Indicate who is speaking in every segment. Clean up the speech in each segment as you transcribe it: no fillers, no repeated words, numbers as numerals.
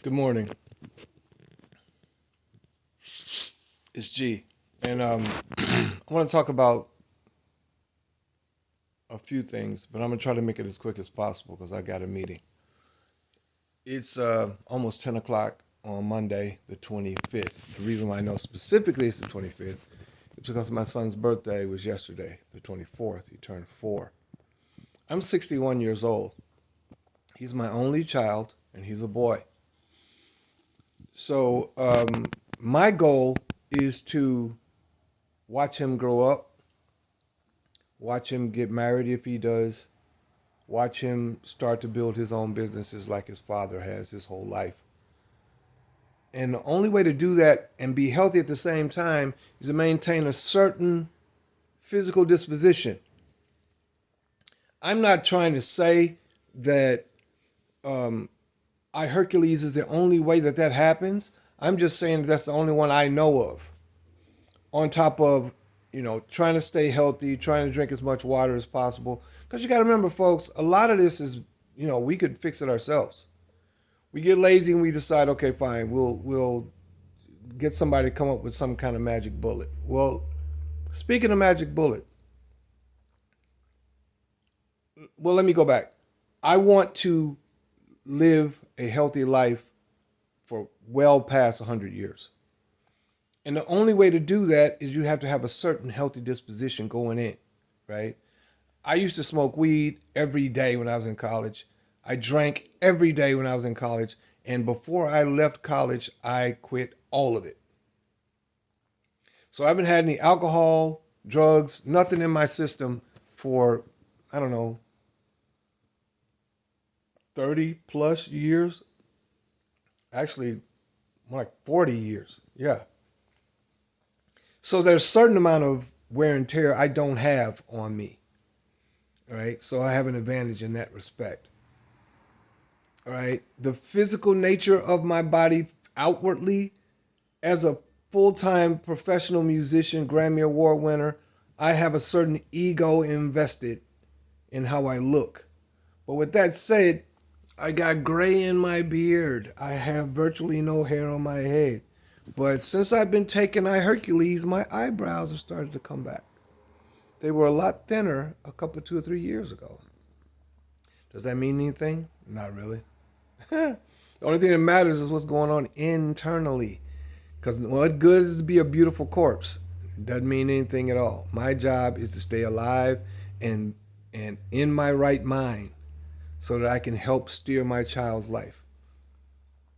Speaker 1: Good morning. It's G. And I want to talk about a few things, but I'm going to try to make it as quick as possible because I got a meeting. It's almost 10 o'clock on Monday, the 25th. The reason why I know specifically it's the 25th is because my son's birthday was yesterday, the 24th. He turned 4. I'm 61 years old. He's my only child, and he's a boy. So my goal is to watch him grow up, watch him get married if he does, watch him start to build his own businesses like his father has his whole life. And the only way to do that and be healthy at the same time is to maintain a certain physical disposition. I'm not trying to say that iHERQles is the only way that happens. I'm just saying that's the only one I know of. On top of, trying to stay healthy, trying to drink as much water as possible. Because you got to remember, folks, a lot of this is, we could fix it ourselves. We get lazy and we decide, okay, fine, we'll get somebody to come up with some kind of magic bullet. Well, speaking of magic bullet, let me go back. I want to live a healthy life for well past 100 years. And the only way to do that is you have to have a certain healthy disposition going in, right? I used to smoke weed every day when I was in college. I drank every day when I was in college. And before I left college, I quit all of it. So I haven't had any alcohol, drugs, nothing in my system for, I don't know, 30 plus years. Actually, more like 40 years. Yeah. So there's a certain amount of wear and tear I don't have on me. All right. So I have an advantage in that respect. All right. The physical nature of my body outwardly, as a full-time professional musician, Grammy Award winner, I have a certain ego invested in how I look. But with that said, I got gray in my beard. I have virtually no hair on my head. But since I've been taking iHERQles, my eyebrows have started to come back. They were a lot thinner a couple, 2 or 3 years ago. Does that mean anything? Not really. The only thing that matters is what's going on internally. Because what good is to be a beautiful corpse? It doesn't mean anything at all. My job is to stay alive and in my right mind so that I can help steer my child's life.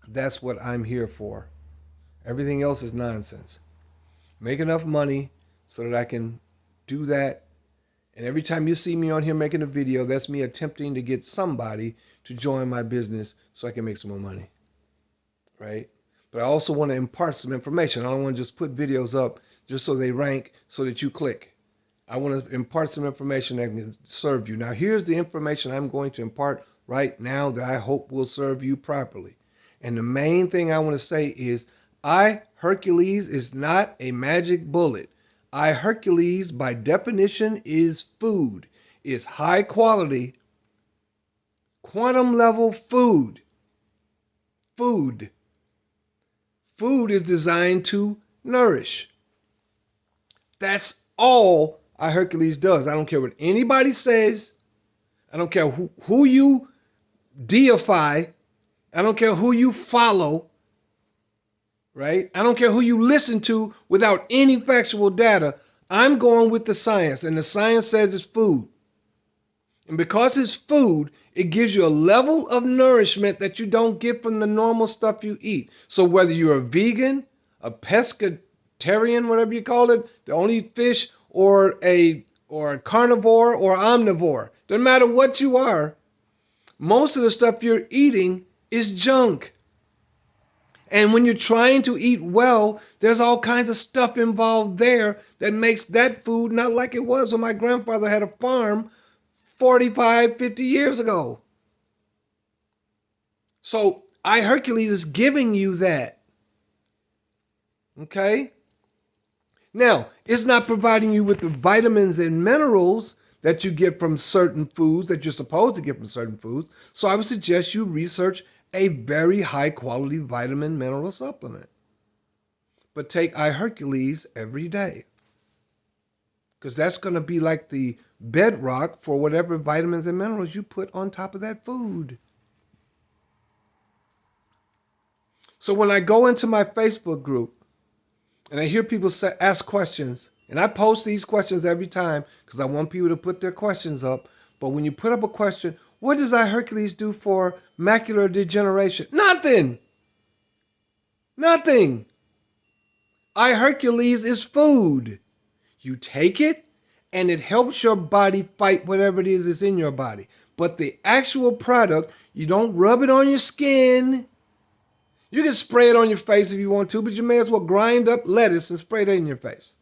Speaker 1: That's what I'm here for. Everything else is nonsense. Make enough money so that I can do that. And every time you see me on here making a video, that's me attempting to get somebody to join my business so I can make some more money. Right? But I also want to impart some information. I don't want to just put videos up just so they rank so that you click. I want to impart some information that can serve you. Now, here's the information I'm going to impart right now that I hope will serve you properly. And the main thing I want to say is iHERQles is not a magic bullet. iHERQles, by definition, is food. It's high quality, quantum level food. Food. Food is designed to nourish. That's all iHERQles does. I don't care what anybody says. I don't care who you deify. I don't care who you follow. Right? I don't care who you listen to without any factual data. I'm going with the science, and the science says it's food. And because it's food, it gives you a level of nourishment that you don't get from the normal stuff you eat. So whether you're a vegan, a pescatarian, whatever you call it, that only eat fish, or a carnivore or omnivore, doesn't matter what you are, most of the stuff you're eating is junk. And when you're trying to eat well, there's all kinds of stuff involved there that makes that food not like it was when my grandfather had a farm 45, 50 years ago. So iHERQles is giving you that. Okay? Now, it's not providing you with the vitamins and minerals that you get from certain foods that you're supposed to get from certain foods. So I would suggest you research a very high quality vitamin mineral supplement. But take iHERQles every day, because that's going to be like the bedrock for whatever vitamins and minerals you put on top of that food. So when I go into my Facebook group and I hear people ask questions, and I post these questions every time because I want people to put their questions up. But when you put up a question, what does iHERQles do for macular degeneration? Nothing. Nothing. iHERQles is food. You take it and it helps your body fight whatever it is that's in your body. But the actual product, you don't rub it on your skin. You can spray it on your face if you want to, but you may as well grind up lettuce and spray it in your face.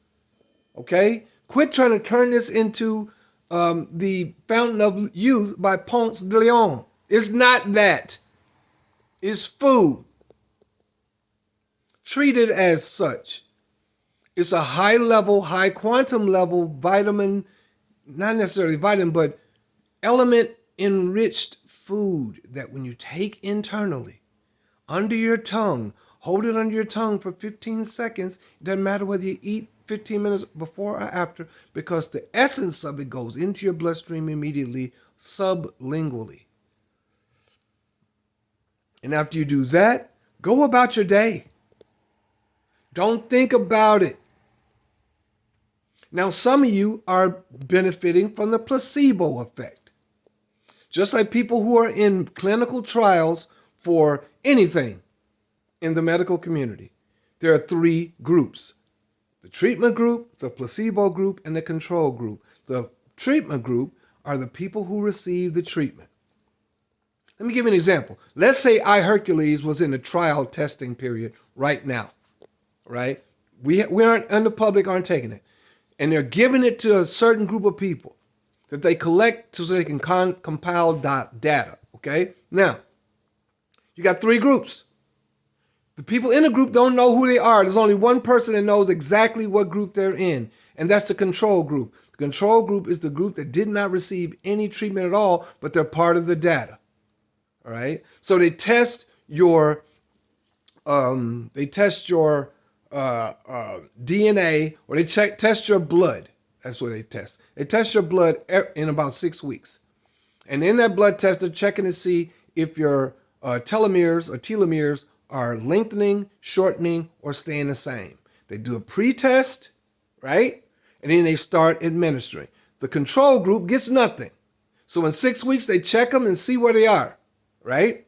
Speaker 1: Okay? Quit trying to turn this into the Fountain of Youth by Ponce de Leon. It's not that. It's food. Treat it as such. It's a high level, high quantum level vitamin, not necessarily vitamin, but element enriched food that when you take internally, under your tongue, hold it under your tongue for 15 seconds. It doesn't matter whether you eat 15 minutes before or after, because the essence of it goes into your bloodstream immediately, sublingually. And after you do that, go about your day. Don't think about it. Now, some of you are benefiting from the placebo effect. Just like people who are in clinical trials for anything in the medical community, there are three groups: the treatment group, the placebo group, and the control group. The treatment group are the people who receive the treatment. Let me give you an example. Let's say iHERQles was in a trial testing period right now, right? We aren't, and the public aren't taking it. And they're giving it to a certain group of people that they collect so they can compile data, okay? Now, you got three groups. The people in the group don't know who they are. There's only one person that knows exactly what group they're in, and that's the control group. The control group is the group that did not receive any treatment at all, but they're part of the data, all right? So they test your DNA, or they test your blood. That's what they test. They test your blood in about 6 weeks. And in that blood test, they're checking to see if your telomeres are lengthening, shortening, or staying the same. They do a pre-test, right? And then they start administering. The control group gets nothing. So in 6 weeks, they check them and see where they are, right?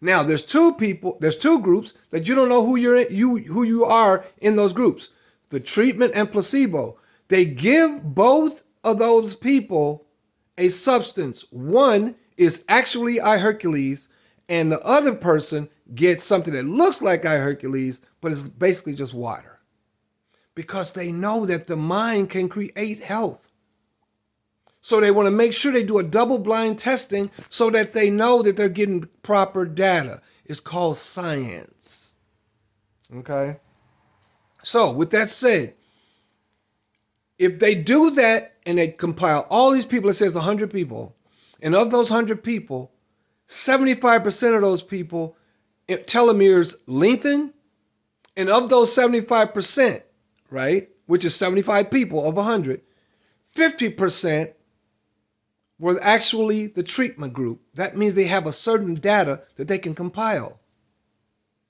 Speaker 1: Now, there's two groups that you don't know who you are in those groups. The treatment and placebo. They give both of those people a substance. One is actually iHERQles, and the other person gets something that looks like iHERQles, but it's basically just water. Because they know that the mind can create health. So they want to make sure they do a double-blind testing so that they know that they're getting proper data. It's called science. Okay? So with that said, if they do that and they compile all these people, it says 100 people, and of those 100 people, 75% of those people, telomeres lengthen, and of those 75%, right, which is 75 people of 100, 50% were actually the treatment group. That means they have a certain data that they can compile,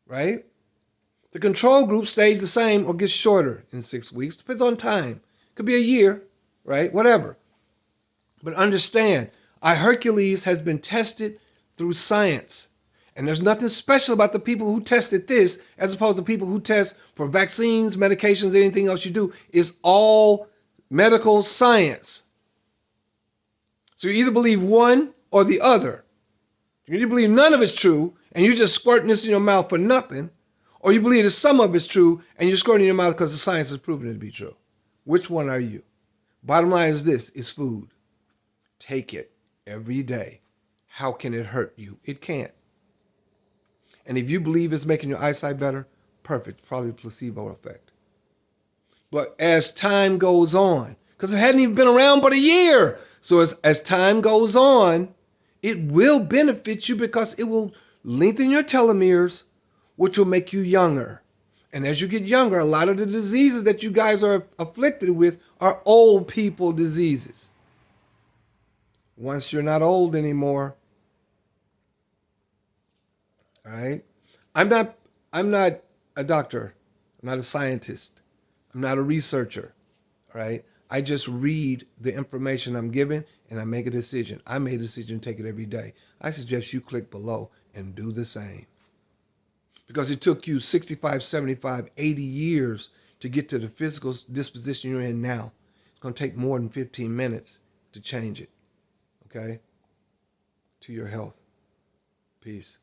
Speaker 1: right? The control group stays the same or gets shorter in 6 weeks. Depends on time. Could be a year, right? Whatever. But understand, iHERQles has been tested through science. And there's nothing special about the people who tested this as opposed to people who test for vaccines, medications, anything else you do. It's all medical science. So you either believe one or the other. You either believe none of it's true and you're just squirting this in your mouth for nothing, or you believe that some of it's true and you're squirting in your mouth because the science has proven it to be true. Which one are you? Bottom line is this, is food. Take it every day. How can it hurt you? It can't. And if you believe it's making your eyesight better, perfect, probably placebo effect. But as time goes on, because it hadn't even been around but a year, so as time goes on, it will benefit you because it will lengthen your telomeres, which will make you younger. And as you get younger, a lot of the diseases that you guys are afflicted with are old people diseases. Once you're not old anymore, all right? I'm not I'm not a doctor. I'm not a scientist. I'm not a researcher, all right? I just read the information I'm given and I make a decision. I made a decision to take it every day. I suggest you click below and do the same. Because it took you 65, 75, 80 years to get to the physical disposition you're in now. It's going to take more than 15 minutes to change it, okay? To your health. Peace.